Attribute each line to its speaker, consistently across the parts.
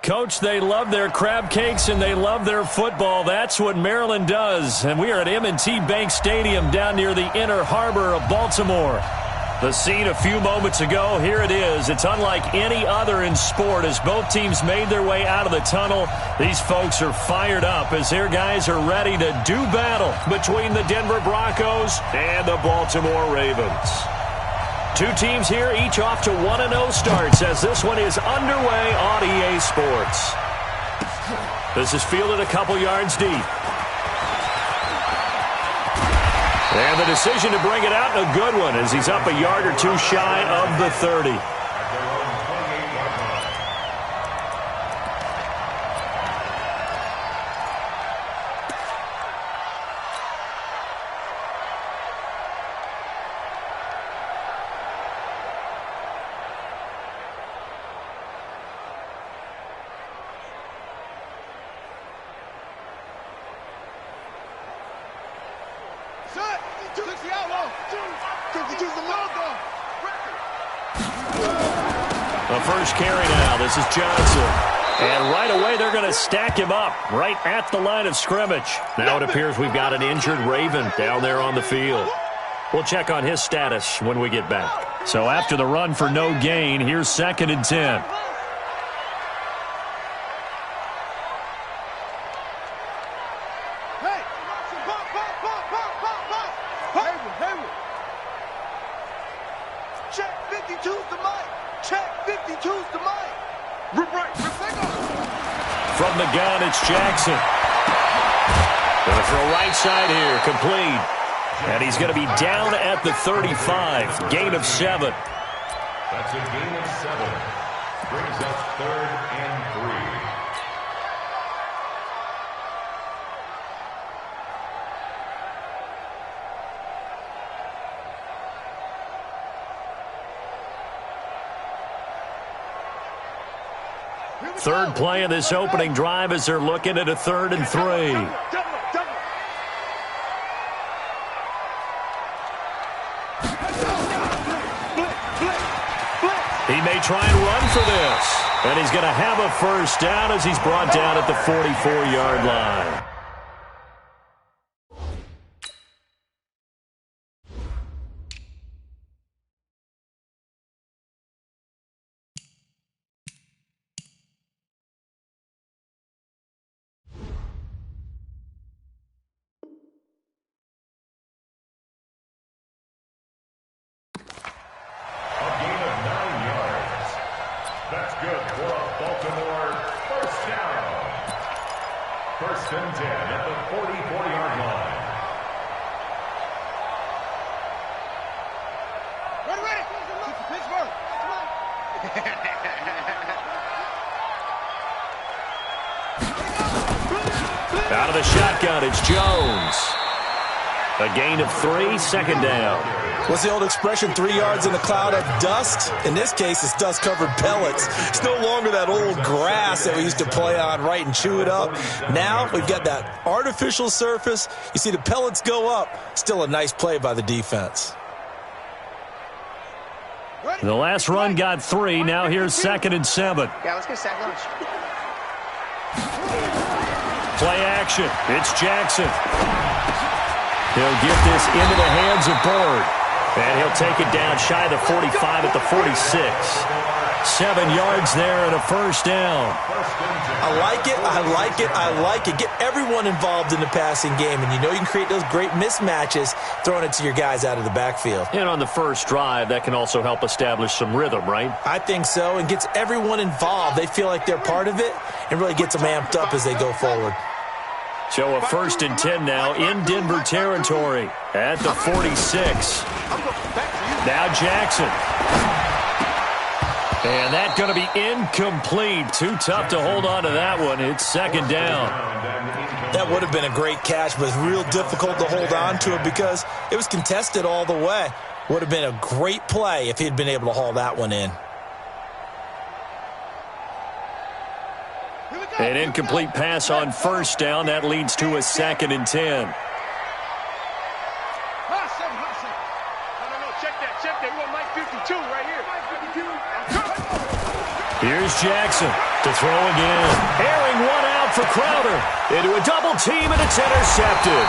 Speaker 1: Coach, they love their crab cakes and they love their football. That's what Maryland does. And we are at M&T Bank Stadium down near the Inner Harbor of Baltimore. The scene a few moments ago, here it is. It's unlike any other in sport as both teams made their way out of the tunnel. These folks are fired up as their guys are ready to do battle between the Denver Broncos and the Baltimore Ravens. Two teams here, each off to 1-0 starts as this one is underway on EA Sports. This is fielded a couple yards deep. And the decision to bring it out, a good one, as he's up a yard or two shy of the 30. The first carry now. This is Johnson. And right away, they're going to stack him up right at the line of scrimmage. Now it appears we've got an injured Raven down there on the field. We'll check on his status when we get back. So after the run for no gain, here's 2nd and 10. From the gun, it's Jackson. Going to throw right side here, complete. And he's going to be down at the 35. Gain of 7.
Speaker 2: That's a gain of 7. Brings up 3rd and 3.
Speaker 1: Third play of this opening drive as they're looking at a 3rd and 3. He may try and run for this. And he's going to have a first down as he's brought down at the 44-yard line.
Speaker 2: That's good for a Baltimore first down. 1st and 10 at the 44-yard line.
Speaker 3: Ready. Pittsburgh.
Speaker 1: Out of the shotgun, it's Jones. A gain of 3, 2nd down.
Speaker 4: What's the old expression, 3 yards in a cloud of dust? In this case, it's dust-covered pellets. It's no longer that old grass that we used to play on, right, and chew it up. Now we've got that artificial surface. You see the pellets go up. Still a nice play by the defense.
Speaker 1: The last run got 3. Now here's 2nd and 7.
Speaker 3: Yeah, let's get sack lunch.
Speaker 1: Play action. It's Jackson. He'll get this into the hands of Bird. And he'll take it down shy of the 45 at the 46. 7 yards there and a first down.
Speaker 4: I like it. Get everyone involved in the passing game. And you know you can create those great mismatches throwing it to your guys out of the backfield.
Speaker 1: And on the first drive, that can also help establish some rhythm, right?
Speaker 4: I think so. And gets everyone involved. They feel like they're part of it and really gets them amped up as they go forward.
Speaker 1: So a 1st and 10 now in Denver territory at the 46. Now Jackson. And that's going to be incomplete. Too tough to hold on to that one. It's 2nd down.
Speaker 4: That would have been a great catch, but it's real difficult to hold on to it because it was contested all the way. Would have been a great play if he'd been able to haul that one in.
Speaker 1: An incomplete pass on first down. That leads to a 2nd and 10.
Speaker 3: Check that. We want Mike 52 right here.
Speaker 1: Here's Here's Jackson to throw again. Airing one out for Crowder. Into a double team, and it's intercepted.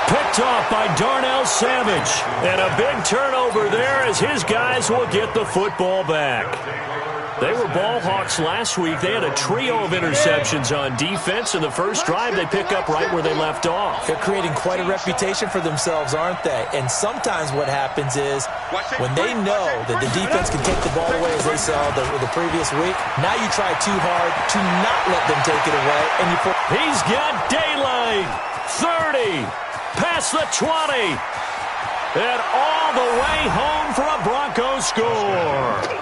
Speaker 1: Picked off by Darnell Savage. And a big turnover there as his guys will get the football back. They were ball hawks last week. They had a trio of interceptions on defense. In the first drive, they pick up right where they left off.
Speaker 4: They're creating quite a reputation for themselves, aren't they? And sometimes what happens is when they know that the defense can take the ball away, as they saw the previous week, now you try too hard to not let them take it away. And you put.
Speaker 1: He's got daylight. 30. Past the 20. And all the way home for a Broncos score.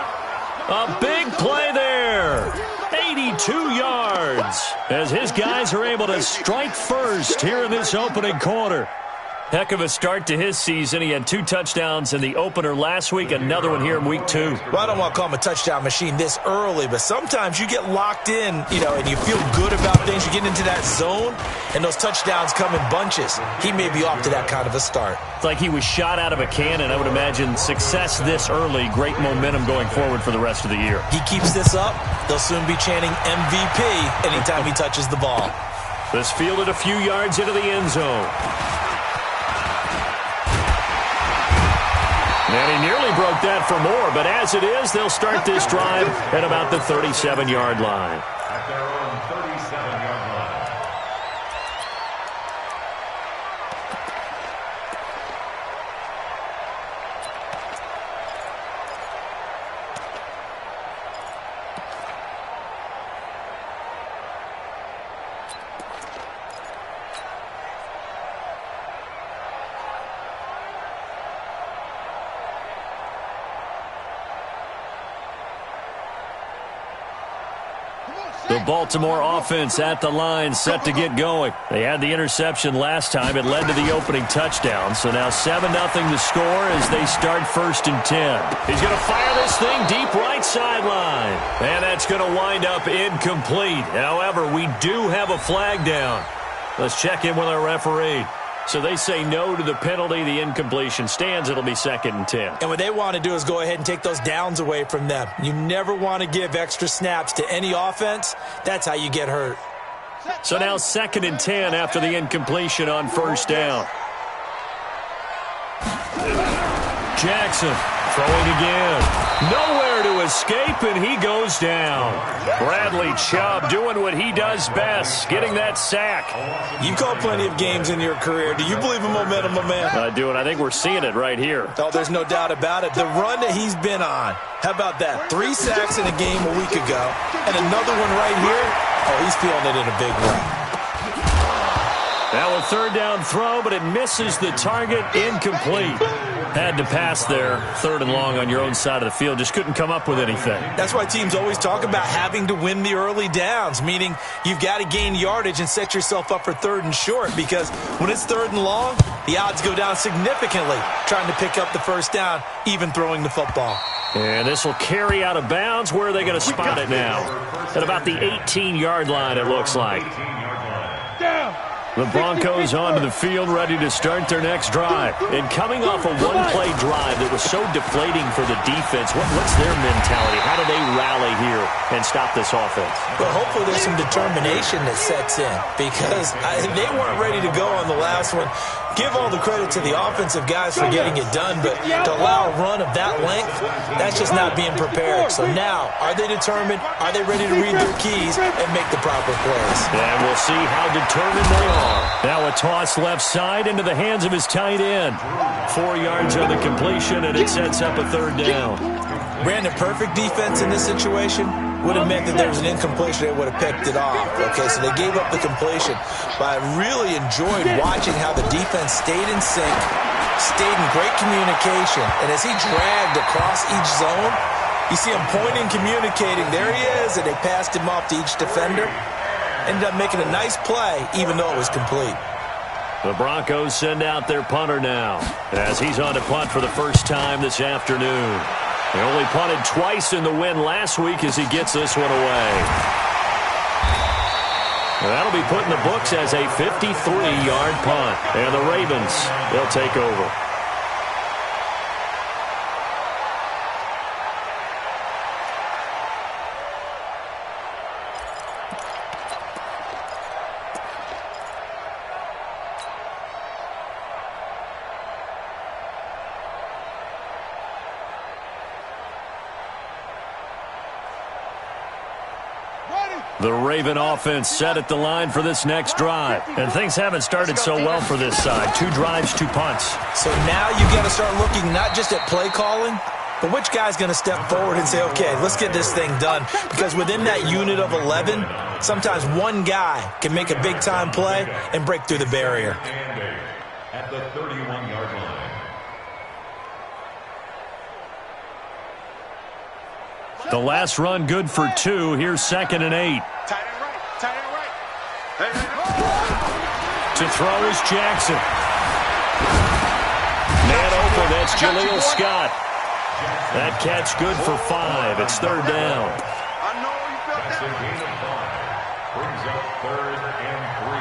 Speaker 1: A big play there. 82 yards as his guys are able to strike first here in this opening quarter. Heck of a start to his season. He had 2 touchdowns in the opener last week, another one here in week 2.
Speaker 4: Well, I don't want to call him a touchdown machine this early, but sometimes you get locked in, and you feel good about things. You get into that zone, and those touchdowns come in bunches. He may be off to that kind of a start.
Speaker 1: It's like he was shot out of a cannon. I would imagine success this early, great momentum going forward for the rest of the year.
Speaker 4: He keeps this up, they'll soon be chanting MVP anytime he touches the ball.
Speaker 1: This fielded a few yards into the end zone. And he nearly broke that for more, but as it is, they'll start this drive at about the 37-yard line.
Speaker 2: At their own 37-yard line.
Speaker 1: The Baltimore offense at the line, set to get going. They had the interception last time. It led to the opening touchdown. So now 7-0 the score as they start 1st and 10. He's going to fire this thing deep right sideline. And that's going to wind up incomplete. However, we do have a flag down. Let's check in with our referee. So they say no to the penalty. The incompletion stands. It'll be 2nd and 10.
Speaker 4: And what they want to do is go ahead and take those downs away from them. You never want to give extra snaps to any offense. That's how you get hurt.
Speaker 1: So now 2nd and 10 after the incompletion on 1st down. Jackson throwing again. Nowhere to escape, and he goes down. Bradley Chubb doing what he does best, getting that sack.
Speaker 4: You've called plenty of games in your career. Do you believe in momentum, my man?
Speaker 1: I do, and I think we're seeing it right here.
Speaker 4: Oh, there's no doubt about it. The run that he's been on. How about that? 3 sacks in a game a week ago, and another one right here. Oh, he's feeling it in a big way.
Speaker 1: Now a 3rd down throw, but it misses the target, incomplete. Had to pass there, 3rd and long on your own side of the field. Just couldn't come up with anything.
Speaker 4: That's why teams always talk about having to win the early downs, meaning you've got to gain yardage and set yourself up for 3rd and short, because when it's 3rd and long, the odds go down significantly trying to pick up the 1st down, even throwing the football.
Speaker 1: And this will carry out of bounds. Where are they going to spot it now? At about the 18-yard line, it looks like. The Broncos onto the field, ready to start their next drive. And coming off a one-play drive that was so deflating for the defense, what's their mentality? How do they rally here and stop this offense?
Speaker 4: Well, hopefully there's some determination that sets in, because they weren't ready to go on the last one. Give all the credit to the offensive guys for getting it done, but to allow a run of that length, that's just not being prepared. So now, are they determined? Are they ready to read their keys and make the proper plays?
Speaker 1: And we'll see how determined they are. Now a toss left side into the hands of his tight end. 4 yards on the completion, and it sets up a 3rd down.
Speaker 4: Brandon, perfect defense in this situation would have meant that there was an incompletion. They would have picked it off. Okay, so they gave up the completion. But I really enjoyed watching how the defense stayed in sync, stayed in great communication. And as he dragged across each zone, you see him pointing, communicating. There he is, and they passed him off to each defender. Ended up making a nice play, even though it was complete.
Speaker 1: The Broncos send out their punter now, as he's on to punt for the first time this afternoon. He only punted twice in the win last week as he gets this one away. That'll be put in the books as a 53-yard punt. And the Ravens, they'll take over. The Raven offense set at the line for this next drive. And things haven't started so well for this side. 2 drives, 2 punts.
Speaker 4: So now you got to start looking not just at play calling, but which guy's going to step forward and say, okay, let's get this thing done. Because within that unit of 11, sometimes one guy can make a big-time play and break through the barrier.
Speaker 2: At the 31-yard line.
Speaker 1: The last run good for 2. Here's 2nd and 8.
Speaker 3: Tight end right. Tight end right.
Speaker 1: To throw is Jackson. Man open, that's Jaleel Scott. That catch good for 5. It's 3rd down.
Speaker 3: I know you felt
Speaker 2: That's a
Speaker 3: that.
Speaker 2: gain of 5. Brings up 3rd and 3.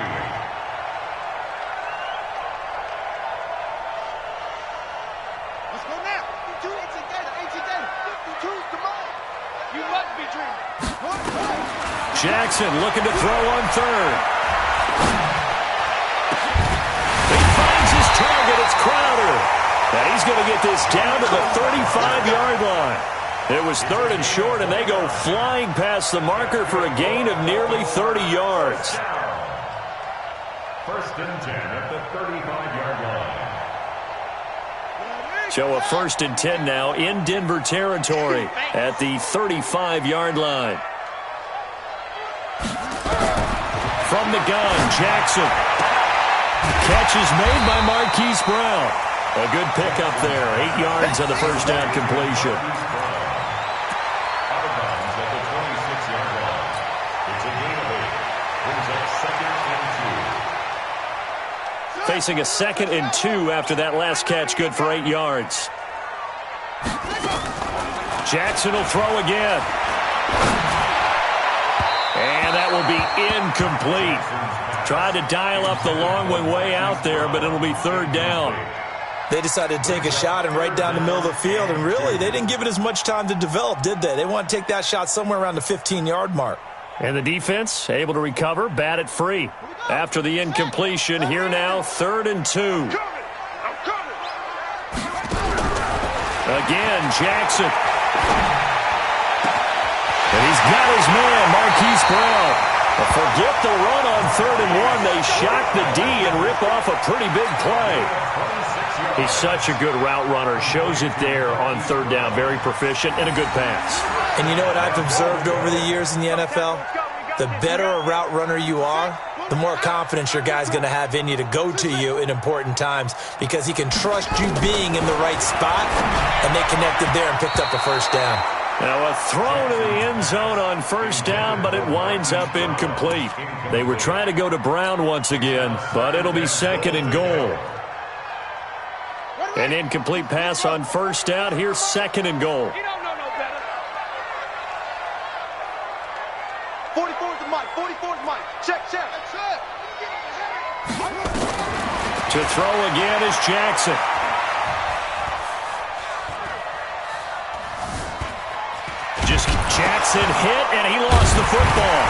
Speaker 3: Let's go now. 52, 18 Gator, 18 Gator. 52, come on. You must be dreaming.
Speaker 1: Jackson looking to throw on 3rd. He finds his target. It's Crowder. And he's going to get this down to the 35-yard line. It was 3rd and short, and they go flying past the marker for a gain of nearly 30 yards.
Speaker 2: 1st and 10 at the 35-yard line.
Speaker 1: So a 1st and 10 now in Denver territory at the 35-yard line. From the gun, Jackson. Catch is made by Marquise Brown. A good pickup there. 8 yards on the first down completion.
Speaker 2: Out of bounds at the 26-yard line. It's a gain of 8. Brings up 2nd and 2.
Speaker 1: Facing a 2nd and 2 after that last catch, good for 8 yards. Jackson will throw again. And that will be incomplete. Tried to dial up the long one way out there, but it'll be 3rd down.
Speaker 4: They decided to take a shot and right down the middle of the field, and really, they didn't give it as much time to develop, did they? They want to take that shot somewhere around the 15-yard mark.
Speaker 1: And the defense able to recover, bat it free. After the incompletion, here now, 3rd and 2. Again, Jackson. And he's got his man, Marquise Brown. But forget the run on 3rd and 1. They shock the D and rip off a pretty big play. He's such a good route runner. Shows it there on 3rd down. Very proficient and a good pass.
Speaker 4: And you know what I've observed over the years in the NFL? The better a route runner you are, the more confidence your guy's going to have in you to go to you in important times because he can trust you being in the right spot, and they connected there and picked up a 1st down.
Speaker 1: Now a throw to the end zone on 1st down, but it winds up incomplete. They were trying to go to Brown once again, but it'll be 2nd and goal. An incomplete pass on 1st down. Here's 2nd and goal.
Speaker 3: You don't know no better. 44's the mic. 44's mic. Check.
Speaker 1: To throw again is Jackson. Jackson hit, and he lost the football.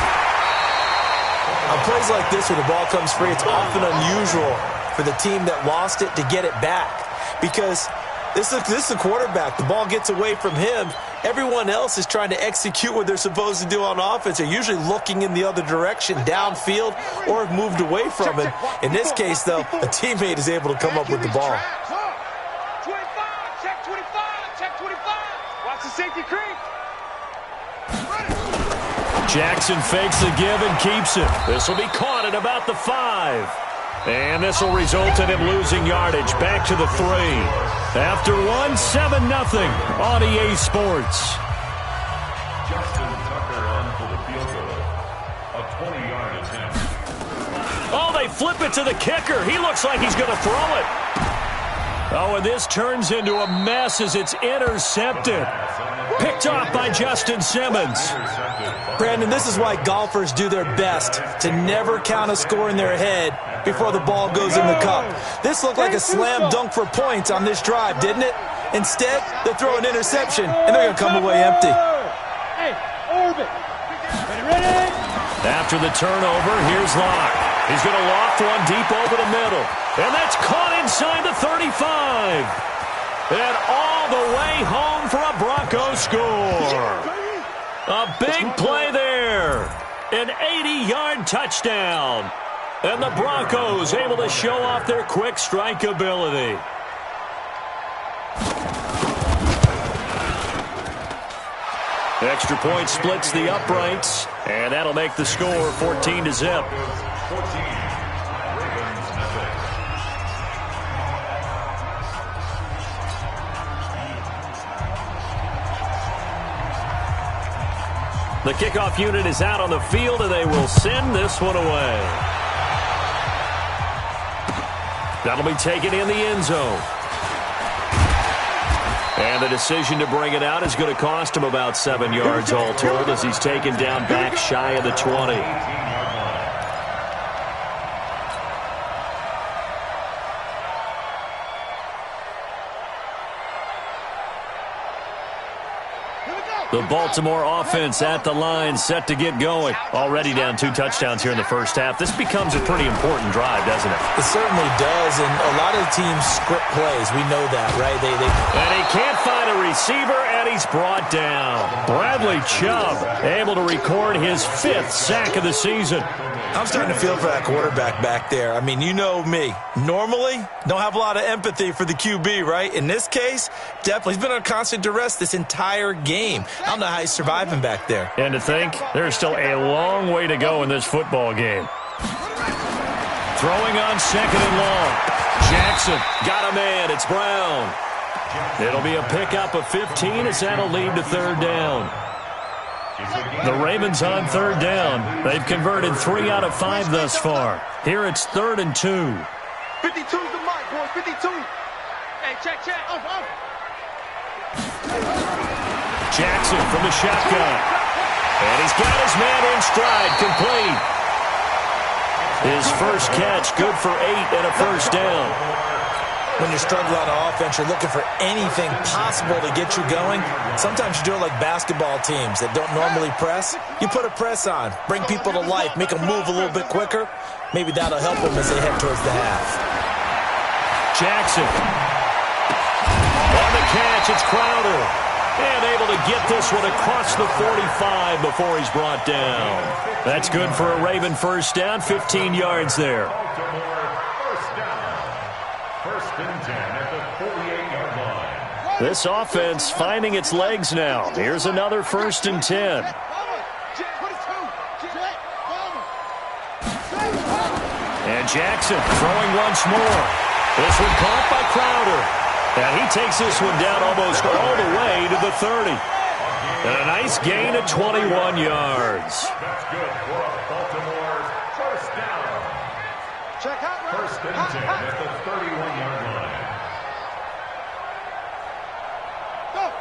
Speaker 4: On plays like this where the ball comes free, it's often unusual for the team that lost it to get it back because this is the quarterback. The ball gets away from him. Everyone else is trying to execute what they're supposed to do on offense. They're usually looking in the other direction, downfield, or have moved away from it. In this case, though, a teammate is able to come up with the ball.
Speaker 3: 25, check 25, check 25. Watch the safety creep.
Speaker 1: Jackson fakes the give and keeps it. This will be caught at about the 5. And this will result in him losing yardage back to the 3. After 1, 7-0 on EA Sports.
Speaker 2: Justin Tucker on for the field goal. A 20-yard attempt.
Speaker 1: Oh, they flip it to the kicker. He looks like he's going to throw it. Oh, and this turns into a mess as it's intercepted. Picked off by Justin Simmons.
Speaker 4: Brandon, this is why golfers do their best to never count a score in their head before the ball goes in the cup. This looked like a slam dunk for points on this drive, didn't it? Instead, they throw an interception, and they're going to come away empty.
Speaker 3: Hey, orbit. Ready?
Speaker 1: After the turnover, here's Locke. He's going to loft one deep over the middle. And that's caught inside the 35. And all the way home for a Broncos score. A big play there. An 80-yard touchdown. And the Broncos able to show off their quick strike ability. Extra point splits the uprights, and that'll make the score 14-0. The kickoff unit is out on the field, and they will send this one away. That'll be taken in the end zone. And the decision to bring it out is going to cost him about 7 yards all told as he's taken down back shy of the 20. The Baltimore offense at the line, set to get going. Already down 2 touchdowns here in the first half. This becomes a pretty important drive, doesn't it?
Speaker 4: It certainly does, and a lot of teams script plays. We know that, right?
Speaker 1: And he can't find a receiver, and he's brought down. Bradley Chubb able to record his 5th sack of the season.
Speaker 4: I'm starting to feel for that quarterback back there. I mean, you know me. Normally, don't have a lot of empathy for the QB, right? In this case, definitely. He's been on constant duress this entire game. I don't know how he's surviving back there.
Speaker 1: And to think, there's still a long way to go in this football game. Throwing on 2nd and long. Jackson got a man. It's Brown. It'll be a pickup of 15 as that'll lead to 3rd down. The Ravens on 3rd down. They've converted 3 out of 5 thus far. Here it's 3rd and 2.
Speaker 3: 52's the mark, boys. 52. Hey, check.
Speaker 1: Jackson from the shotgun. And he's got his man in stride, complete. His first catch, good for 8 and a first down.
Speaker 4: When you're struggling on offense, you're looking for anything possible to get you going. Sometimes you do it like basketball teams that don't normally press. You put a press on, bring people to life, make them move a little bit quicker. Maybe that'll help them as they head towards the half.
Speaker 1: Jackson. On the catch, it's Crowder. And able to get this one across the 45 before he's brought down. That's good for a Raven first down, 15 yards there.
Speaker 2: First and 10 at the 48-yard line.
Speaker 1: This offense finding its legs now. Here's another 1st and 10. And Jackson throwing once more. This one caught by Crowder. And he takes this one down almost all the way to the 30. And a nice gain of 21 yards.
Speaker 2: That's good for a Baltimore first down.
Speaker 3: Check out.
Speaker 2: First and 10 at the 31-yard line.
Speaker 3: Go.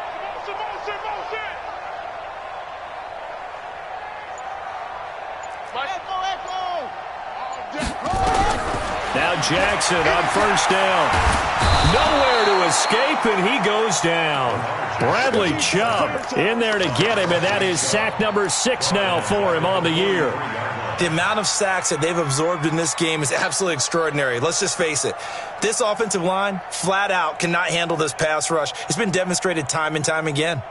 Speaker 1: Now Jackson on first down. Nowhere to escape, and he goes down. Bradley Chubb in there to get him, and that is sack number 6 now for him on the year.
Speaker 4: The amount of sacks that they've absorbed in this game is absolutely extraordinary. Let's just face it. This offensive line, flat out, cannot handle this pass rush. It's been demonstrated time and time again.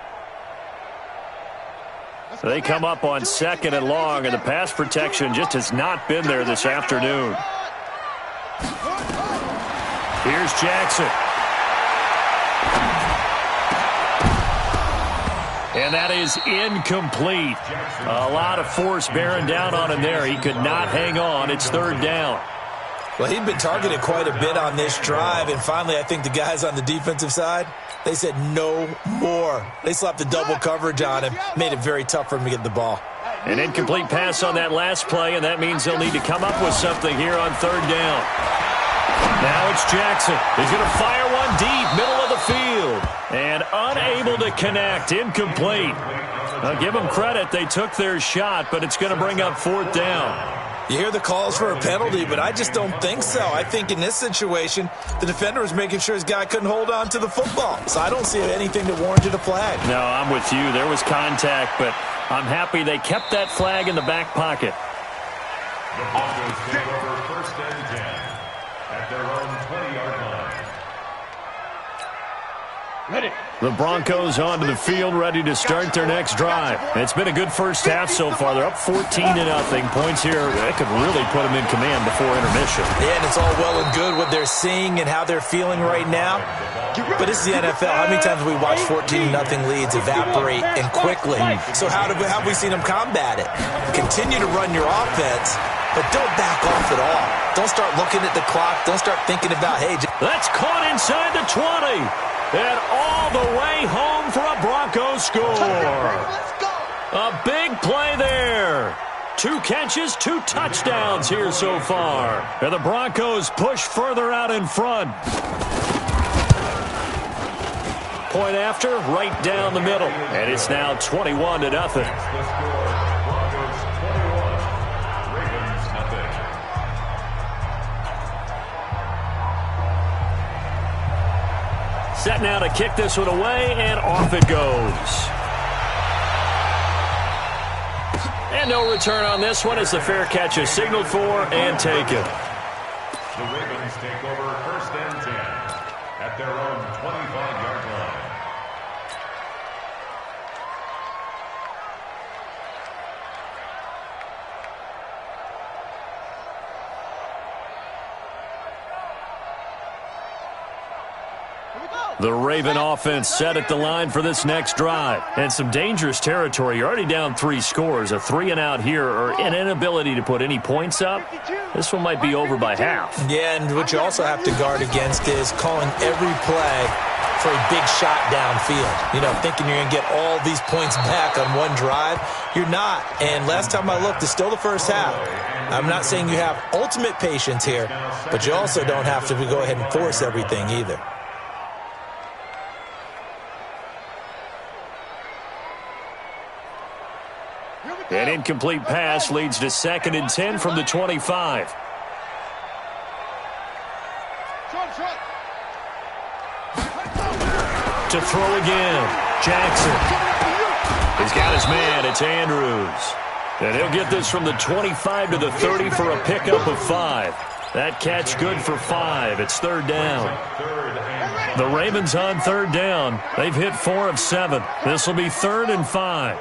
Speaker 1: They come up on 2nd and long, and the pass protection just has not been there this afternoon. Here's Jackson. And that is incomplete. A lot of force bearing down on him there. He could not hang on. It's 3rd down.
Speaker 4: Well, he'd been targeted quite a bit on this drive, and finally I think the guys on the defensive side, they said no more. They slapped the double coverage on him, made it very tough for him to get the ball.
Speaker 1: An incomplete pass on that last play, and that means they'll need to come up with something here on 3rd down. Now it's Jackson. He's going to fire one deep, middle of the field. And unable to connect, incomplete. I'll give them credit. They took their shot, but it's going to bring up 4th down.
Speaker 4: You hear the calls for a penalty, but I just don't think so. I think in this situation, the defender was making sure his guy couldn't hold on to the football. So I don't see anything that warranted a flag.
Speaker 1: No, I'm with you. There was contact, but I'm happy they kept that flag in the back pocket.
Speaker 2: The Broncos take over 1st and 10 at their own 20-yard line.
Speaker 3: Ready.
Speaker 1: The Broncos onto the field, ready to start their next drive. It's been a good first half so far. They're up 14-0. Points here that could really put them in command before intermission.
Speaker 4: Yeah, and it's all well and good what they're seeing and how they're feeling right now. But this is the NFL. How many times have we watched 14-0 leads evaporate and quickly? So how have we seen them combat it? Continue to run your offense, but don't back off at all. Don't start looking at the clock. Don't start thinking about, hey.
Speaker 1: That's caught inside the 20. And all the way home for a Broncos score. A big play there. 2 catches, 2 touchdowns here so far. And the Broncos push further out in front. Point after, right down the middle. And it's now 21-0. Set now to kick this one away, and off it goes. And no return on this one as the fair catch is signaled for and taken.
Speaker 2: The Ravens take over 1st and 10 at their own 25-yard line.
Speaker 1: The Raven offense set at the line for this next drive. And some dangerous territory. You're already down 3 scores. A 3-and-out here or an inability to put any points up. This one might be over by half.
Speaker 4: Yeah, and what you also have to guard against is calling every play for a big shot downfield. You know, thinking you're going to get all these points back on one drive. You're not. And last time I looked, it's still the first half. I'm not saying you have ultimate patience here, but you also don't have to go ahead and force everything either.
Speaker 1: An incomplete pass leads to 2nd and 10 from the 25. To throw again, Jackson. He's got his man, it's Andrews. And he'll get this from the 25 to the 30 for a pickup of 5. That catch good for 5. It's 3rd down. The Ravens on 3rd down. They've hit 4 of 7. This will be 3rd and 5.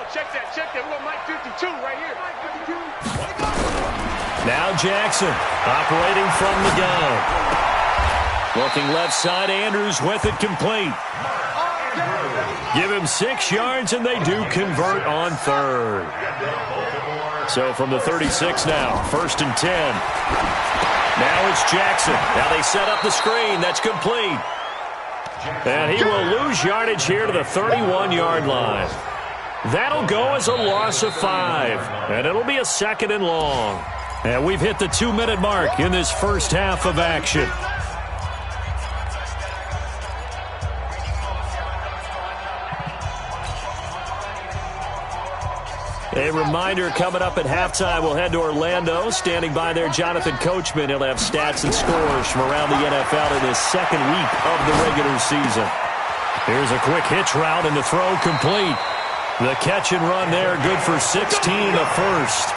Speaker 3: Check that. We got Mike 52 right here.
Speaker 1: Now Jackson operating from the gun. Looking left side, Andrews with it complete. Give him 6 yards, and they do convert on 3rd. So from the 36 now, 1st and 10. Now it's Jackson. Now they set up the screen. That's complete. And he will lose yardage here to the 31-yard line. That'll go as a loss of 5. And it'll be a 2nd and long. And we've hit the 2-minute mark in this first half of action. A reminder coming up at halftime, we'll head to Orlando. Standing by there, Jonathan Coachman. He'll have stats and scores from around the NFL in his 2nd week of the regular season. Here's a quick hitch route and the throw complete. The catch and run there, good for 16, the first.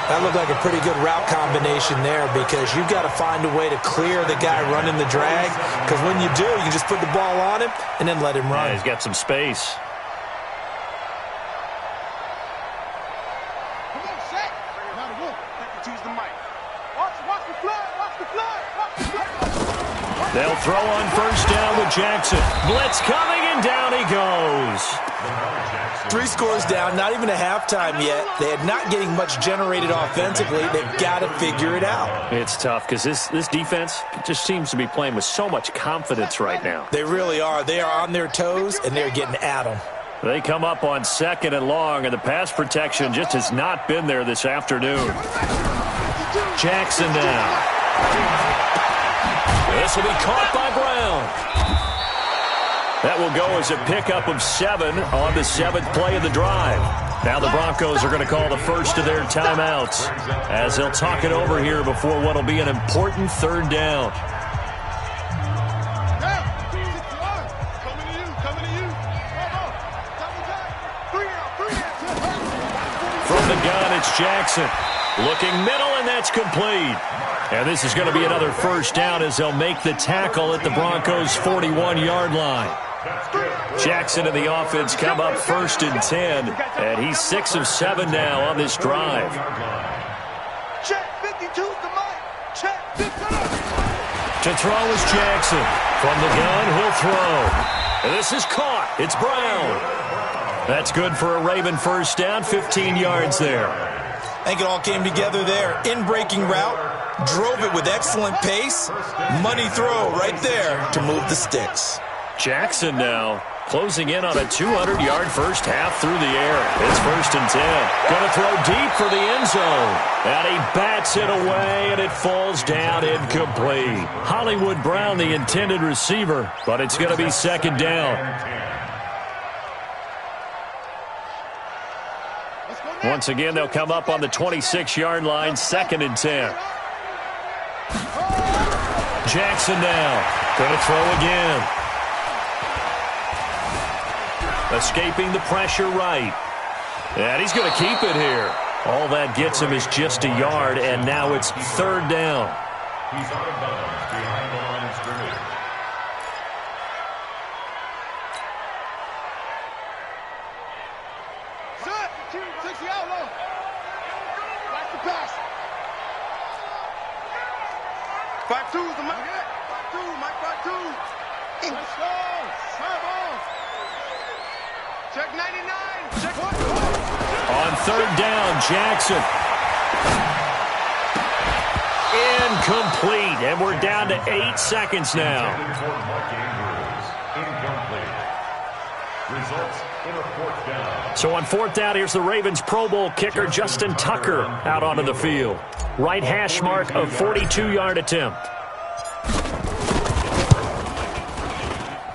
Speaker 4: That looked like a pretty good route combination there because you've got to find a way to clear the guy running the drag, because when you do, you can just put the ball on him and then let him run.
Speaker 1: Yeah, he's got some space.
Speaker 3: Come on, Shaq. Now the wolf. Let me choose the mic. Watch the flood. Watch the flood. Watch the flood.
Speaker 1: They'll throw on 1st down with Jackson. Blitz coming, and down he goes.
Speaker 4: 3 scores down, not even a halftime yet. They are not getting much generated offensively. They've got to figure it out.
Speaker 1: It's tough because this defense just seems to be playing with so much confidence right now.
Speaker 4: They really are. They are on their toes, and they're getting at them.
Speaker 1: They come up on 2nd and long, and the pass protection just has not been there this afternoon. Jackson now. This will be caught by Brown. That will go as a pickup of 7 on the 7th play of the drive. Now the Broncos are going to call the first of their timeouts as they'll talk it over here before what will be an important 3rd down. From the gun, it's Jackson. Looking middle, and that's complete. And this is going to be another first down as they'll make the tackle at the Broncos' 41-yard line. Jackson and the offense come up 1st and 10, and he's 6 of 7 now on this drive.
Speaker 3: Check 52's the mark. Check 52.
Speaker 1: To throw is Jackson. From the gun, he'll throw. And this is caught. It's Brown. That's good for a Raven first down, 15 yards there.
Speaker 4: I think it all came together there. In-breaking route, drove it with excellent pace. Money throw right there to move the sticks.
Speaker 1: Jackson now closing in on a 200-yard first half through the air. It's 1st and 10. Going to throw deep for the end zone. And he bats it away, and it falls down incomplete. Hollywood Brown, the intended receiver, but it's going to be 2nd down. Once again, they'll come up on the 26-yard line, 2nd and 10. Jackson now going to throw again. Escaping the pressure right. And he's going to keep it here. All that gets him is just a yard, and now it's 3rd down.
Speaker 2: He's out of bounds behind the line of scrimmage.
Speaker 3: Set. 60 out low. Back to pass. 5-2's the mark. 5-2, Mike 5-2. Let's go. Serve on. Check 99. Check 1.
Speaker 1: On 3rd down, Jackson. Incomplete, and we're down to 8 seconds now.
Speaker 2: Incomplete. Results in a 4th down.
Speaker 1: So on 4th down, here's the Ravens Pro Bowl kicker Justin Tucker out onto the field. Right hash mark of 42-yard attempt.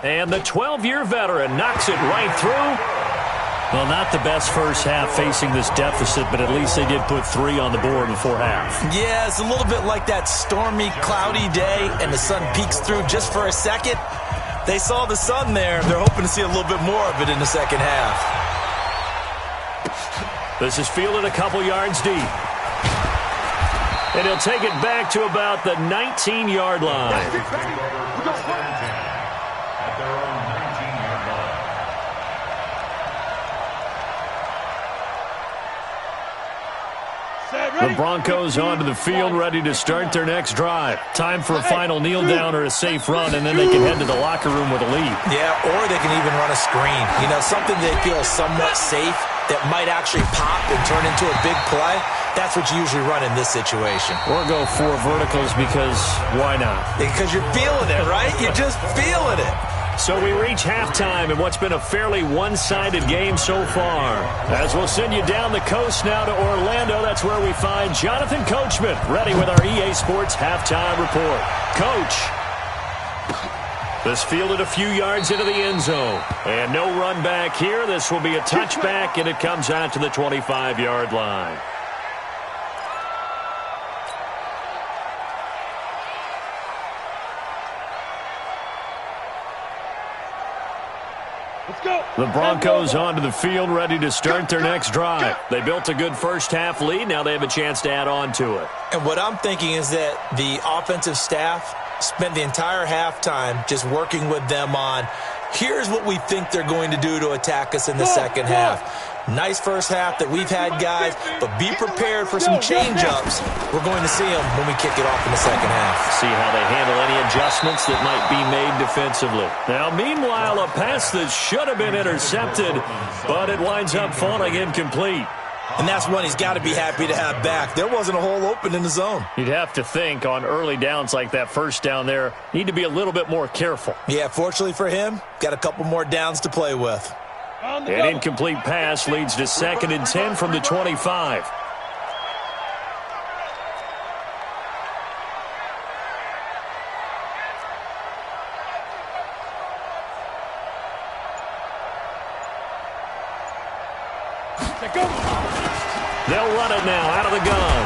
Speaker 1: And the 12-year veteran knocks it right through. Well, not the best first half facing this deficit, but at least they did put 3 on the board before half.
Speaker 4: Yeah, it's a little bit like that stormy, cloudy day, and the sun peeks through just for a second. They saw the sun there. They're hoping to see a little bit more of it in the second half.
Speaker 1: This is fielded a couple yards deep. And he'll take it back to about the 19-yard line.
Speaker 2: At their own 19-yard line.
Speaker 1: The Broncos onto the field, ready to start their next drive. Time for a final kneel down or a safe run, and then they can head to the locker room with a lead.
Speaker 4: Yeah, or they can even run a screen. You know, something they feel somewhat safe that might actually pop and turn into a big play. That's what you usually run in this situation.
Speaker 1: Or go 4 verticals because why not?
Speaker 4: Because you're feeling it, right? You're just feeling it.
Speaker 1: So we reach halftime in what's been a fairly one-sided game so far. As we'll send you down the coast now to Orlando, that's where we find Jonathan Coachman, ready with our EA Sports halftime report. Coach. This fielded a few yards into the end zone. And no run back here. This will be a touchback, and it comes out to the 25-yard line. The Broncos onto the field, ready to start their next drive. They built a good first half lead. Now they have a chance to add on to it.
Speaker 4: And what I'm thinking is that the offensive staff spent the entire halftime just working with them on, here's what we think they're going to do to attack us in the second half. Nice first half that we've had, guys, but be prepared for some change-ups. We're going to see them when we kick it off in the second half.
Speaker 1: See how they handle any adjustments that might be made defensively. Now, meanwhile, a pass that should have been intercepted, but it winds up falling incomplete.
Speaker 4: And that's one he's got to be happy to have back. There wasn't a hole open in the zone.
Speaker 1: You'd have to think on early downs like that first down there, need to be a little bit more careful.
Speaker 4: Yeah, fortunately for him, got a couple more downs to play with.
Speaker 1: An incomplete pass leads to 2nd and 10 from the 25. They'll run it now out of the gun.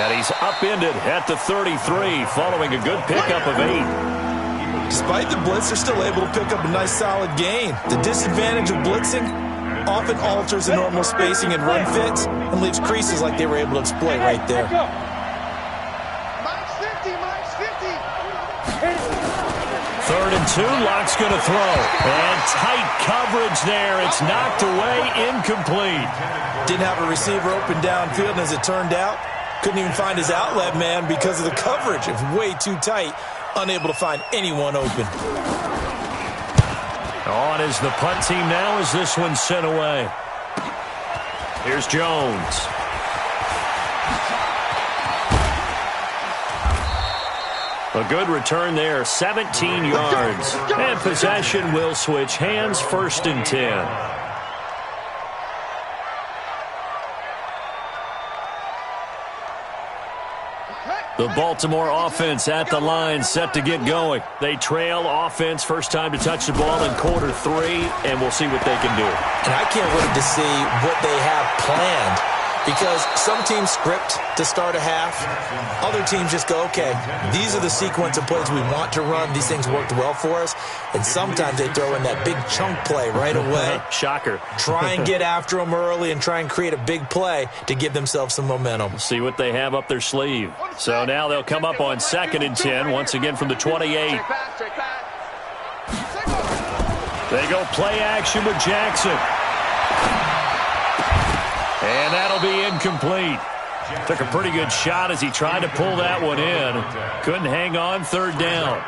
Speaker 1: And he's upended at the 33 following a good pickup of 8.
Speaker 4: Despite the blitz, they're still able to pick up a nice solid gain. The disadvantage of blitzing often alters the normal spacing and run fits and leaves creases like they were able to exploit right there.
Speaker 1: 2, Lock's going to throw. And tight coverage there. It's knocked away, incomplete.
Speaker 4: Didn't have a receiver open downfield, and as it turned out, couldn't even find his outlet man because of the coverage. It was way too tight, unable to find anyone open.
Speaker 1: On is the punt team now as this one's sent away. Here's Jones. A good return there, 17 yards. And possession will switch hands, 1st and 10. The Baltimore offense at the line, set to get going. They trail offense, first time to touch the ball in quarter 3, and we'll see what they can do.
Speaker 4: And I can't wait to see what they have planned, because some teams script to start a half. Other teams just go, okay, these are the sequence of plays we want to run. These things worked well for us. And sometimes they throw in that big chunk play right away.
Speaker 1: Shocker.
Speaker 4: Try and get after them early and try and create a big play to give themselves some momentum.
Speaker 1: See what they have up their sleeve. So now they'll come up on 2nd and 10, once again from the 28. They go play action with Jackson. And that'll be incomplete. Took a pretty good shot as he tried to pull that one in. Couldn't hang on, 3rd down.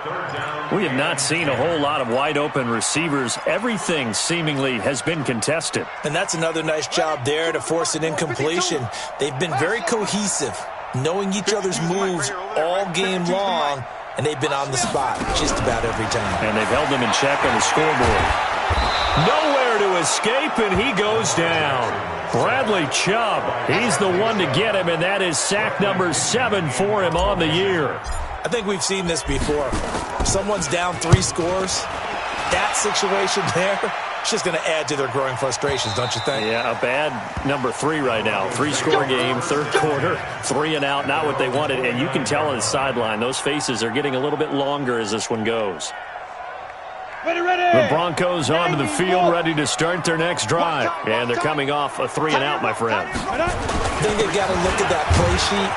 Speaker 1: We have not seen a whole lot of wide-open receivers. Everything seemingly has been contested.
Speaker 4: And that's another nice job there to force an incompletion. They've been very cohesive, knowing each other's moves all game long, and they've been on the spot just about every time.
Speaker 1: And they've held them in check on the scoreboard. Nowhere to escape, and he goes down. Bradley Chubb, he's the one to get him, and that is sack number 7 for him on the year.
Speaker 4: I think we've seen this before. Someone's down 3 scores. That situation there, it's just going to add to their growing frustrations, don't you think?
Speaker 1: Yeah, a bad number 3 right now. 3-score game, 3rd quarter, 3 and out, not what they wanted. And you can tell on the sideline, those faces are getting a little bit longer as this one goes. The Broncos onto the field, ready to start their next drive. And they're coming off a 3 and out, my friend.
Speaker 4: I think they've got to look at that play sheet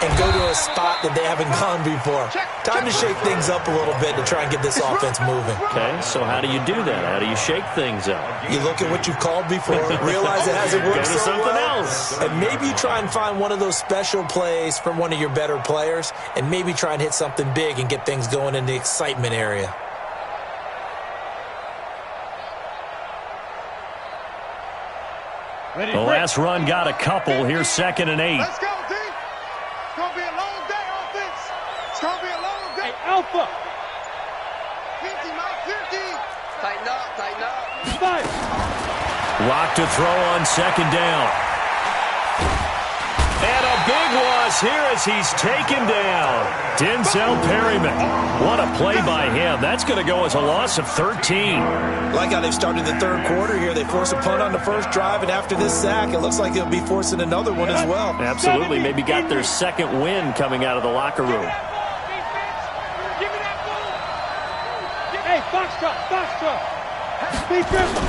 Speaker 4: and go to a spot that they haven't gone before. Time to shake things up a little bit to try and get this offense moving.
Speaker 1: Okay, so how do you do that? How do you shake things up?
Speaker 4: You look at what you've called before, realize it hasn't worked so
Speaker 1: something
Speaker 4: well,
Speaker 1: else.
Speaker 4: and maybe try and find one of those special plays from one of your better players, and maybe try and hit something big and get things going in the excitement area.
Speaker 1: The last run got a couple. Here's 2nd and 8.
Speaker 3: Let's go, D. It's going to be a long day, offense. It's going to be a long day.
Speaker 5: Hey, Alpha.
Speaker 3: 50, Mike, 50. Tighten up, tighten up.
Speaker 5: 5.
Speaker 1: Lock to throw on 2nd down. And a big loss here as he's taken down. Denzel Perryman. What a play by him. That's going to go as a loss of 13.
Speaker 4: Like how they've started the 3rd quarter here. They force a punt on the first drive, and after this sack, it looks like they'll be forcing another one as well.
Speaker 1: Absolutely. Maybe got their 2nd win coming out of the locker room.
Speaker 5: Hey, box truck. Be careful.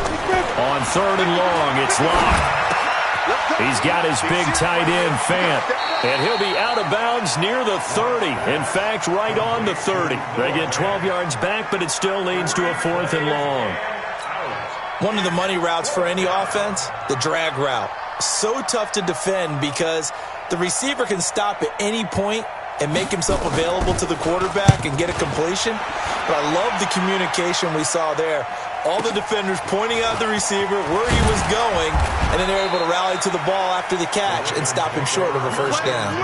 Speaker 1: On 3rd and long, it's Locke. He's got his big tight end, Fant. And he'll be out of bounds near the 30. In fact, right on the 30. They get 12 yards back, but it still leads to a 4th and long.
Speaker 4: One of the money routes for any offense, the drag route. So tough to defend because the receiver can stop at any point and make himself available to the quarterback and get a completion. But I love the communication we saw there. All the defenders pointing out the receiver, where he was going, and then they're able to rally to the ball after the catch and stop him short of a first down.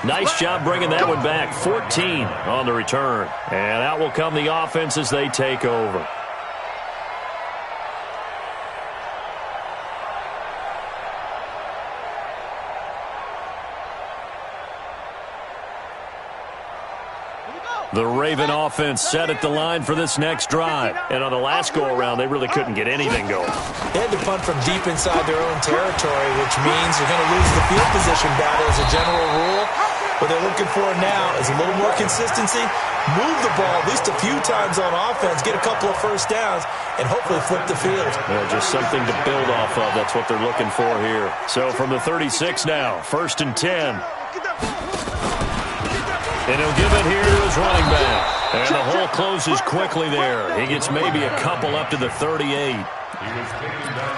Speaker 1: Nice job bringing that one back. 14 on the return. And out will come the offense as they take over. The Raven offense set at the line for this next drive. And on the last go-around, they really couldn't get anything going.
Speaker 4: They had to punt from deep inside their own territory, which means you're going to lose the field position battle as a general rule. What they're looking for now is a little more consistency, move the ball at least a few times on offense, get a couple of first downs, and hopefully flip the field.
Speaker 1: Yeah, just something to build off of. That's what they're looking for here. So from the 36 now, 1st and 10. And he'll give it here to his running back. And the hole closes quickly there. He gets maybe a couple up to the 38.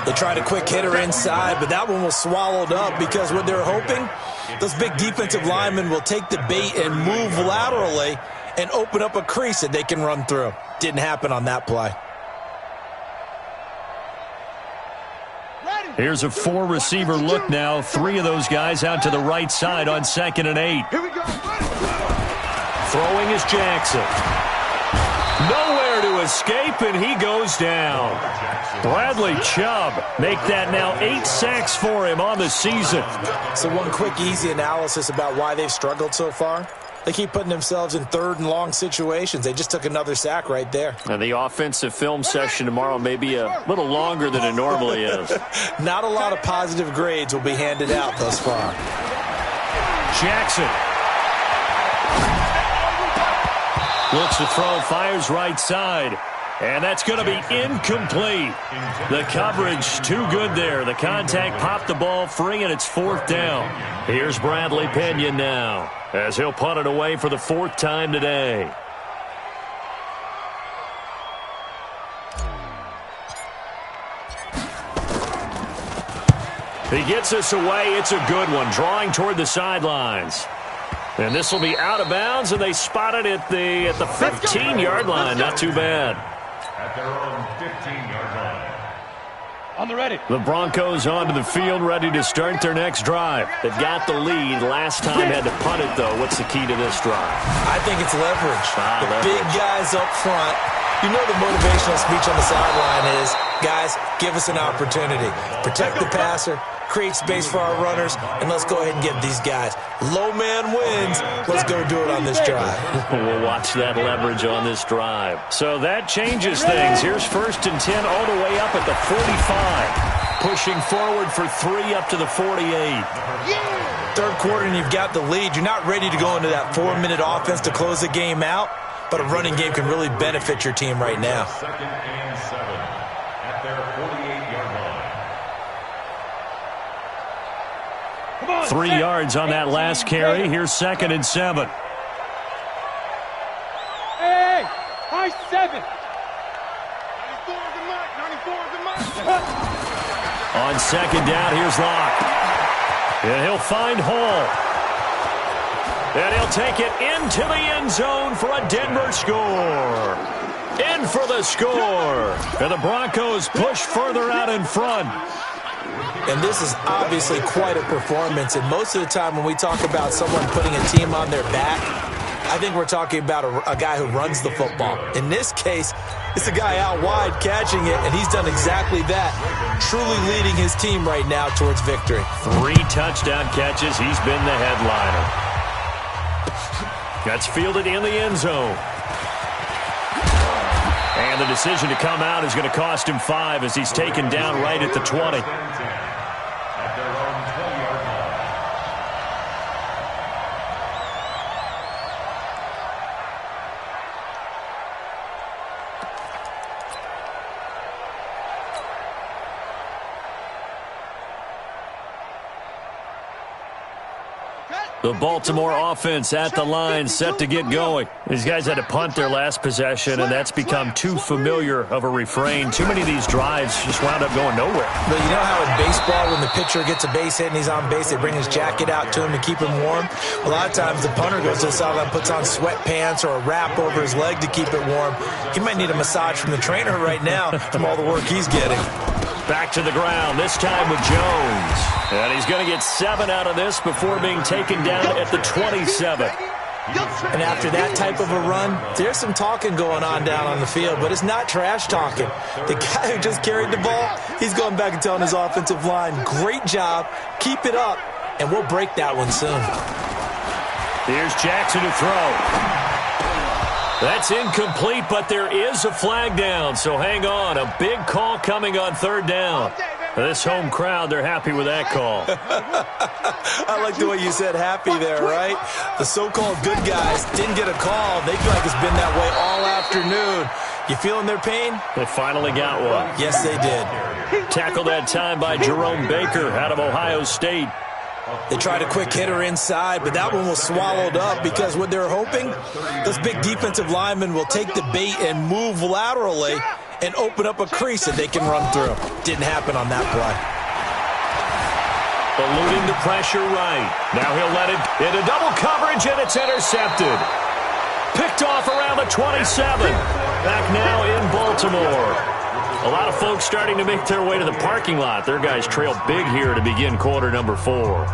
Speaker 4: They tried a quick hitter inside, but that one was swallowed up because what they're hoping, those big defensive linemen will take the bait and move laterally and open up a crease that they can run through. Didn't happen on that play.
Speaker 1: Here's a four-receiver look now. Three of those guys out to the right side on 2nd and 8.
Speaker 3: Here we go.
Speaker 1: Throwing is Jackson. Nowhere to escape, and he goes down. Bradley Chubb make that now 8 sacks for him on the season.
Speaker 4: So one quick, easy analysis about why they've struggled so far. They keep putting themselves in 3rd and long situations. They just took another sack right there.
Speaker 1: And the offensive film session tomorrow may be a little longer than it normally is.
Speaker 4: Not a lot of positive grades will be handed out thus far.
Speaker 1: Jackson. Looks to throw, fires right side. And that's going to be incomplete. The coverage too good there. The contact popped the ball free, and it's 4th down. Here's Bradley Pinion now, as he'll punt it away for the 4th time today. He gets us away. It's a good one, drawing toward the sidelines. And this will be out of bounds, and they spot it at the 15-yard line. Not too bad.
Speaker 2: At their own 15-yard line.
Speaker 5: On the ready.
Speaker 1: The Broncos onto the field, ready to start their next drive. They've got the lead. Last time had to punt it, though. What's the key to this drive?
Speaker 4: I think it's leverage. The
Speaker 1: leverage.
Speaker 4: big guys up front. You know the motivational speech on the sideline is, guys, give us an opportunity. Protect the passer, create space for our runners, and let's go ahead and give these guys. Low man wins. Let's go do it on this drive.
Speaker 1: We'll watch that leverage on this drive. So that changes things. Here's 1st and 10 all the way up at the 45. Pushing forward for 3 up to the 48.
Speaker 4: 3rd quarter and you've got the lead. You're not ready to go into that 4-minute offense to close the game out, but a running game can really benefit your team right now.
Speaker 2: 2nd and 7 at their 48-yard line.
Speaker 1: 3 yards on that last carry. Here's 2nd and 7.
Speaker 5: Hey, high 7.
Speaker 3: 94 is the mark.
Speaker 1: On 2nd down, here's Locke. And he'll find Hall. And he'll take it into the end zone for a Denver score. In for the score. And the Broncos push further out in front.
Speaker 4: And this is obviously quite a performance. And most of the time when we talk about someone putting a team on their back, I think we're talking about a guy who runs the football. In this case, it's a guy out wide catching it, and he's done exactly that, truly leading his team right now towards victory.
Speaker 1: 3 touchdown catches. He's been the headliner. That's fielded in the end zone. And the decision to come out is going to cost him 5 as he's taken down right at the 20.
Speaker 2: At their own 20-yard line.
Speaker 1: The Baltimore offense at the line, set to get going. These guys had to punt their last possession, and that's become too familiar of a refrain. Too many of these drives just wound up going nowhere.
Speaker 4: But you know how in baseball, when the pitcher gets a base hit and he's on base, they bring his jacket out to him to keep him warm? A lot of times the punter goes to the sideline, puts on sweatpants or a wrap over his leg to keep it warm. He might need a massage from the trainer right now from all the work he's getting.
Speaker 1: Back to the ground, this time with Jones. And he's going to get 7 out of this before being taken down at the 27.
Speaker 4: And after that type of a run, there's some talking going on down on the field, but it's not trash talking. The guy who just carried the ball, he's going back and telling his offensive line, great job, keep it up, and we'll break that one soon.
Speaker 1: Here's Jackson to throw. That's incomplete, but there is a flag down, so hang on. A big call coming on 3rd down. This home crowd, they're happy with that call.
Speaker 4: I like the way you said happy there, right? The so-called good guys didn't get a call. They feel like it's been that way all afternoon. You feeling their pain?
Speaker 1: They finally got one.
Speaker 4: Yes, they did.
Speaker 1: Tackled that time by Jerome Baker out of Ohio State.
Speaker 4: They tried a quick hitter inside, but that one was swallowed up because what they're hoping, those big defensive linemen will take the bait and move laterally and open up a crease that they can run through. Didn't happen on that play.
Speaker 1: Eluding the pressure right. Now he'll let it into double coverage, and it's intercepted. Picked off around the 27. Back now in Baltimore. A lot of folks starting to make their way to the parking lot. Their guys trail big here to begin quarter number 4.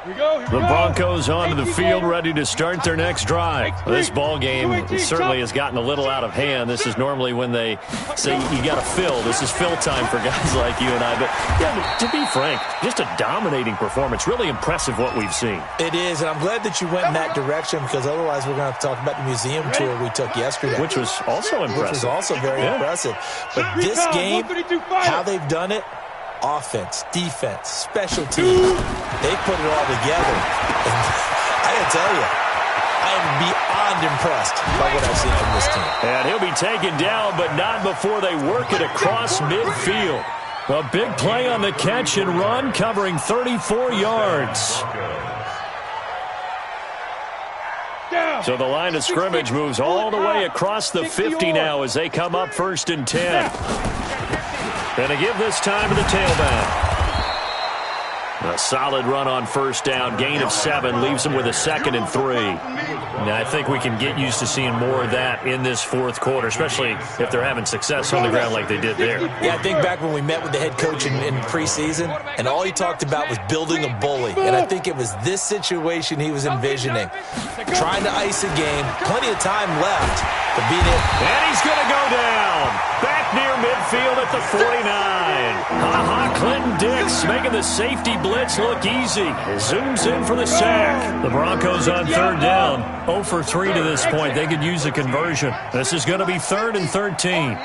Speaker 1: The Broncos onto the field, ready to start their next drive. This ball game certainly has gotten a little out of hand. This is normally when they say you got to fill. This is fill time for guys like you and I. But yeah, to be frank, just a dominating performance. Really impressive what we've seen.
Speaker 4: It is, and I'm glad that you went in that direction because otherwise we're going to have to talk about the museum tour we took yesterday.
Speaker 1: Which was also impressive.
Speaker 4: Which was also very impressive. But this game, how they've done it, offense, defense, special teams, they put it all together. And I gotta tell you, I am beyond impressed by what I've seen from this team.
Speaker 1: And he'll be taken down, but not before they work it across midfield. A big play on the catch and run, covering 34 yards. So the line of scrimmage moves all the way across the 50 now as they come up 1st and 10. And to give this time to the tailback. A solid run on 1st down. Gain of 7 leaves him with a 2nd and 3. Now, I think we can get used to seeing more of that in this 4th quarter, especially if they're having success on the ground like they did there.
Speaker 4: Yeah, I think back when we met with the head coach in preseason, and all he talked about was building a bully. And I think it was this situation he was envisioning. Trying to ice a game, plenty of time left to beat it.
Speaker 1: And he's going to go down. Back near midfield at the 49. Clinton Dix making the safety blitz look easy. Zooms in for the sack. The Broncos on 3rd down. 0 for 3 to this point. They could use a conversion. This is going to be 3rd and 13.
Speaker 3: Army.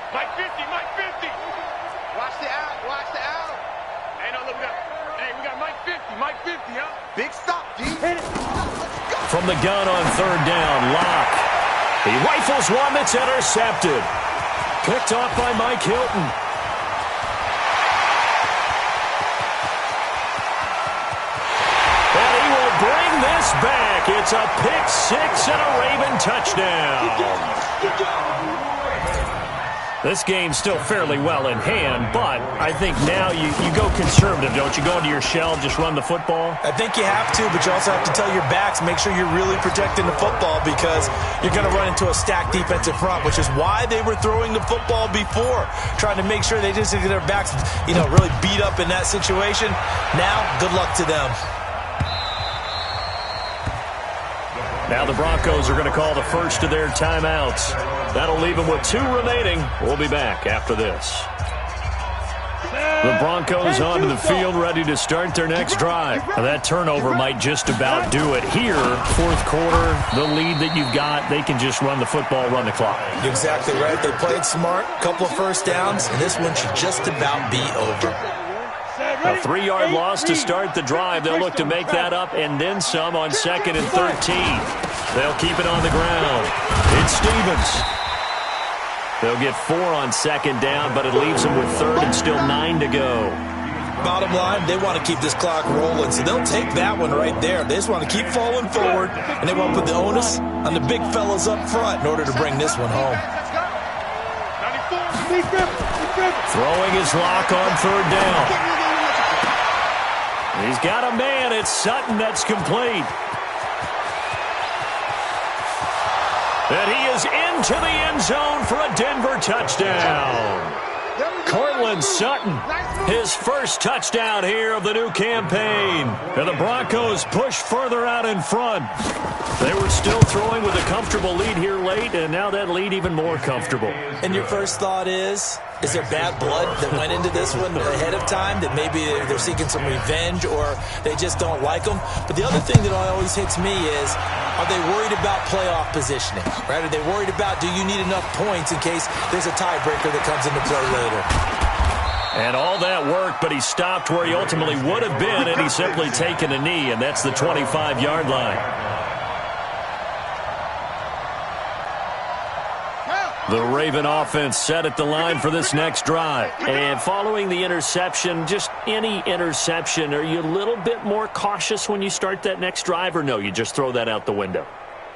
Speaker 3: Mike 50, Mike 50. Watch the out. Hey, no, look, we got Mike 50, Mike 50, huh? Big stop, D.
Speaker 1: From the gun on 3rd down, Locke. He rifles one that's intercepted. Picked off by Mike Hilton. And he will bring this back. It's a pick 6 and a Raven touchdown. This game's still fairly well in hand, but I think now you go conservative, don't you? Go into your shell, just run the football?
Speaker 4: I think you have to, but you also have to tell your backs, make sure you're really protecting the football because you're going to run into a stacked defensive front, which is why they were throwing the football before, trying to make sure they didn't get their backs, really beat up in that situation. Now, good luck to them.
Speaker 1: Now the Broncos are going to call the first of their timeouts. That'll leave them with 2 remaining. We'll be back after this. The Broncos onto the field, ready to start their next drive. Now that turnover might just about do it here. 4th quarter, the lead that you've got, they can just run the football, run the clock.
Speaker 4: You're exactly right. They played smart, couple of 1st downs, and this one should just about be over.
Speaker 1: A 3-yard loss to start the drive. They'll look to make that up and then some on 2nd and 13. They'll keep it on the ground. It's Stevens. They'll get 4 on 2nd down, but it leaves them with 3rd and still 9 to go.
Speaker 4: Bottom line, they want to keep this clock rolling, so they'll take that one right there. They just want to keep falling forward, and they want to put the onus on the big fellas up front in order to bring this one home.
Speaker 1: Throwing his lock on 3rd down. He's got a man. It's Sutton that's complete. And he is into the end zone for a Denver touchdown. Cortland Sutton, his first touchdown here of the new campaign. And the Broncos push further out in front. They were still throwing with a comfortable lead here late, and now that lead even more comfortable.
Speaker 4: And your first thought is there bad blood that went into this one ahead of time, that maybe they're seeking some revenge or they just don't like them? But the other thing that always hits me is, are they worried about playoff positioning? Right? Are they worried about, do you need enough points in case there's a tiebreaker that comes into play later?
Speaker 1: And all that worked, but he stopped where he ultimately would have been, and he's simply taken a knee, and that's the 25-yard line. The Raven offense set at the line for this next drive. And following the interception, just any interception, are you a little bit more cautious when you start that next drive, or no, you just throw that out the window?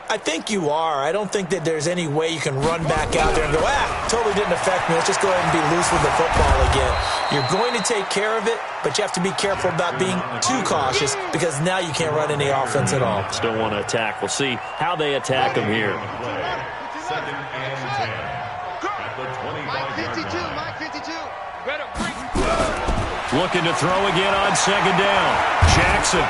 Speaker 4: I think you are. I don't think that there's any way you can run back out there and go, totally didn't affect me. Let's just go ahead and be loose with the football again. You're going to take care of it, but you have to be careful about being too cautious because now you can't run any offense at all.
Speaker 1: Still want to attack. We'll see how they attack them here.
Speaker 2: Second and 10 at the 25-yard line.
Speaker 3: Mike 52.
Speaker 1: Looking to throw again on second down. Jackson.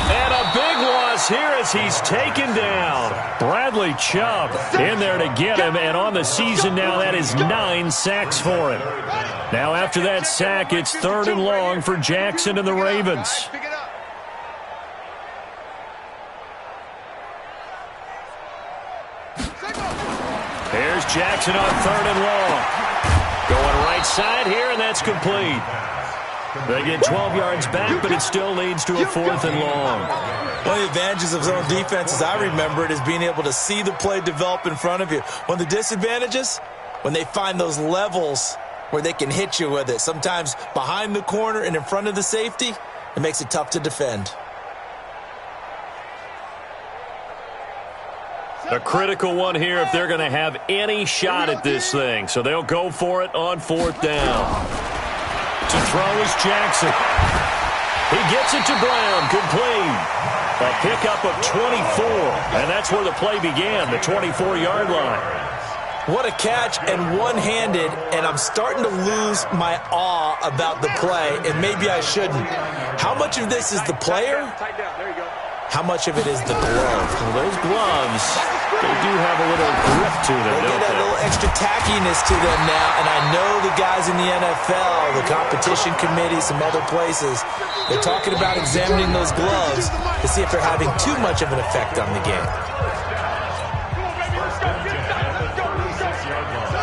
Speaker 1: And a big loss here as he's taken down. Bradley Chubb in there to get him, and on the season now, that is 9 sacks for him. Now after that sack, it's 3rd and long for Jackson and the Ravens. Here's Jackson on 3rd and long. Going right side here, and that's complete. They get 12 yards back, but it still leads to a 4th and long.
Speaker 4: One of the advantages of zone defense, as I remember it, is being able to see the play develop in front of you. One of the disadvantages, when they find those levels where they can hit you with it, sometimes behind the corner and in front of the safety, it makes it tough to defend.
Speaker 1: A critical one here if they're going to have any shot at this thing. So they'll go for it on 4th down. To throw is Jackson. He gets it to Brown, complete. A pickup of 24, and that's where the play began, the 24-yard line.
Speaker 4: What a catch, and one-handed, and I'm starting to lose my awe about the play, and maybe I shouldn't. How much of this is the player? How much of it is the glove?
Speaker 1: Well, those gloves, they do have a little grip to them,
Speaker 4: they
Speaker 1: don't
Speaker 4: get a little extra tackiness to them now, and I know the guys in the NFL, the competition committee, some other places, they're talking about examining those gloves to see if they're having too much of an effect on the game.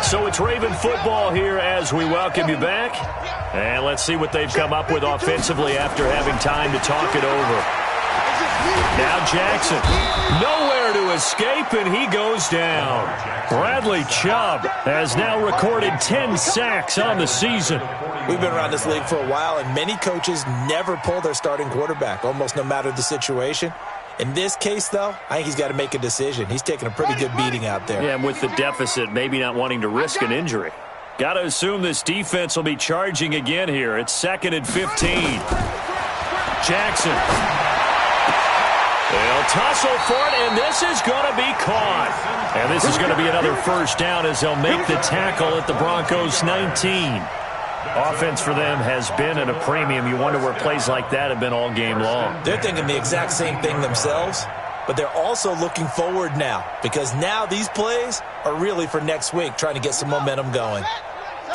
Speaker 1: So it's Raven football here as we welcome you back. And let's see what they've come up with offensively after having time to talk it over. Now Jackson, nowhere to escape, and he goes down. Bradley Chubb has now recorded 10 sacks on the season.
Speaker 4: We've been around this league for a while, and many coaches never pull their starting quarterback, almost no matter the situation. In this case, though, I think he's got to make a decision. He's taking a pretty good beating out there.
Speaker 1: Yeah, and with the deficit, maybe not wanting to risk an injury. Got to assume this defense will be charging again here. It's 2nd and 15. Jackson. They'll tussle for it, and this is going to be caught. And this is going to be another first down as they'll make the tackle at the Broncos' 19. Offense for them has been at a premium. You wonder where plays like that have been all game long.
Speaker 4: They're thinking the exact same thing themselves, but they're also looking forward now because now these plays are really for next week, trying to get some momentum going.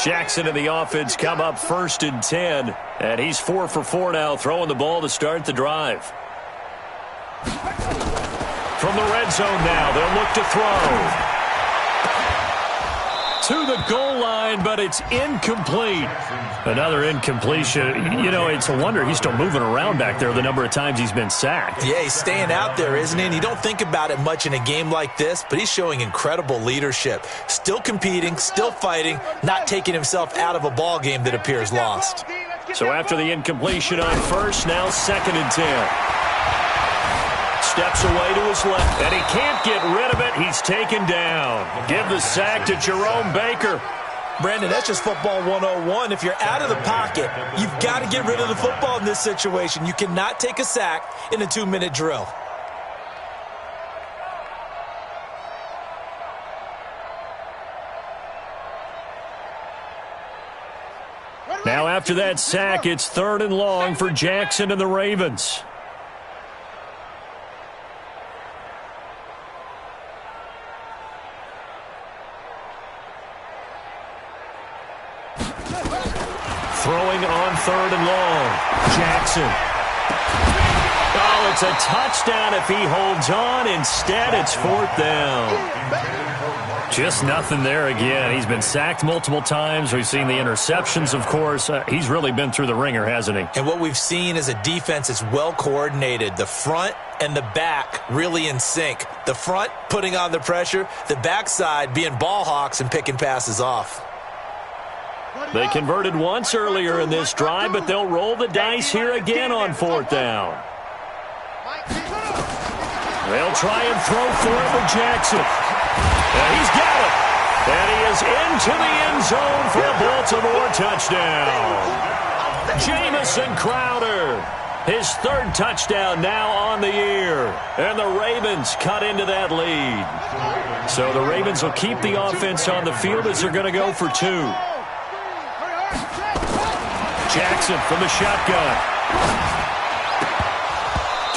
Speaker 1: Jackson and the offense come up 1st and 10, and he's 4 for 4 now, throwing the ball to start the drive. From the red zone now, they'll look to throw. To the goal line, but it's incomplete. Another incompletion. You know, it's a wonder he's still moving around back there the number of times he's been sacked.
Speaker 4: Yeah, he's staying out there, isn't he? And you don't think about it much in a game like this, but he's showing incredible leadership. Still competing, still fighting, not taking himself out of a ball game that appears lost.
Speaker 1: So after the incompletion on 1st, now 2nd and 10. Steps away to his left, and he can't get rid of it. He's taken down. Give the sack to Jerome Baker.
Speaker 4: Brandon, that's just football 101. If you're out of the pocket, you've got to get rid of the football in this situation. You cannot take a sack in a 2-minute drill.
Speaker 1: Now after that sack, it's 3rd and long for Jackson and the Ravens. Throwing on 3rd and long. Jackson. Oh, It's a touchdown if he holds on. Instead, it's 4th down. Just nothing there again. He's been sacked multiple times. We've seen the interceptions, of course. He's really been through the ringer, hasn't he?
Speaker 4: And what we've seen is a defense that's well coordinated. The front and the back really in sync. The front putting on the pressure, the backside being ball hawks and picking passes off.
Speaker 1: They converted once earlier in this drive, but they'll roll the dice here again on 4th down. They'll try and throw for it with Jackson. And he's got it. And he is into the end zone for a Baltimore touchdown. Jamison Crowder, his 3rd touchdown now on the year. And the Ravens cut into that lead. So the Ravens will keep the offense on the field as they're going to go for 2. Jackson from the shotgun.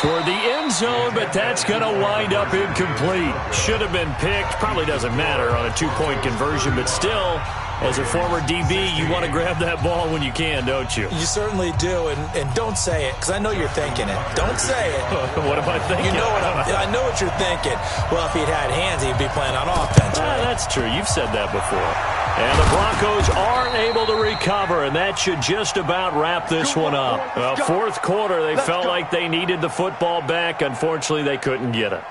Speaker 1: Toward the end zone, but that's going to wind up incomplete. Should have been picked. Probably doesn't matter on a 2-point conversion, but still, as a former DB, you want to grab that ball when you can, don't you?
Speaker 4: You certainly do, and don't say it, because I know you're thinking it. Don't say it.
Speaker 1: What am I thinking?
Speaker 4: You know I know what you're thinking. Well, if he'd had hands, he'd be playing on offense. Right?
Speaker 1: That's true. You've said that before. And the Broncos are able to recover, and that should just about wrap this one up. Well, 4th quarter, they felt like they needed the football back. Unfortunately, they couldn't get it.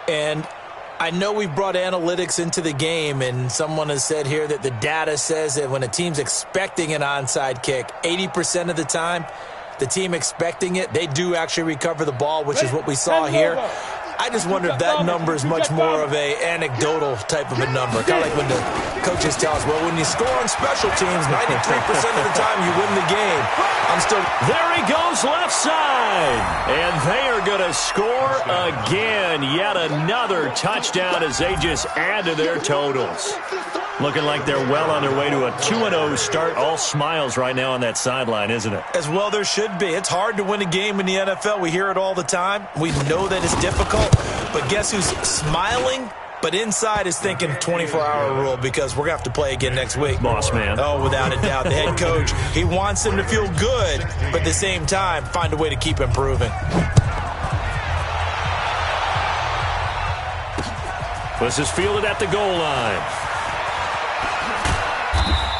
Speaker 4: And I know we've brought analytics into the game, and someone has said here that the data says that when a team's expecting an onside kick, 80% of the time, the team expecting it, they do actually recover the ball, which is what we saw here. I just wonder if that number is much more of a anecdotal type of a number. Kind of like when the coaches tell us, well, when you score on special teams, 93% of the time you win the game.
Speaker 1: There he goes left side. And they are going to score again. Yet another touchdown as they just add to their totals. Looking like they're well on their way to a 2-0 start. All smiles right now on that sideline, isn't it?
Speaker 4: As well there should be. It's hard to win a game in the NFL. We hear it all the time. We know that it's difficult. But guess who's smiling? But inside is thinking 24-hour rule because we're going to have to play again next week.
Speaker 1: Boss man.
Speaker 4: Oh, without a doubt. The head coach, he wants them to feel good, but at the same time, find a way to keep improving.
Speaker 1: This is fielded at the goal line.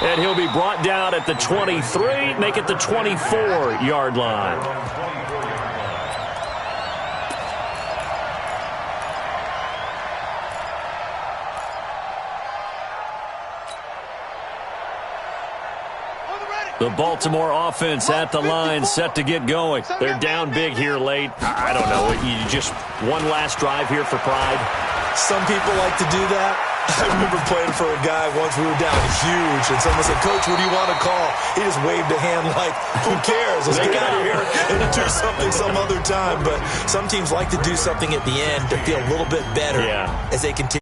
Speaker 1: And he'll be brought down at the 23, make it the 24-yard line. The Baltimore offense at the line, set to get going. They're down big here late. I don't know. You just one last drive here for pride.
Speaker 4: Some people like to do that. I remember playing for a guy once. We were down huge, and someone said, "Coach, what do you want to call?" He just waved a hand like, "Who cares? Let's get out of here and do something some other time." But some teams like to do something at the end to feel a little bit better as they continue.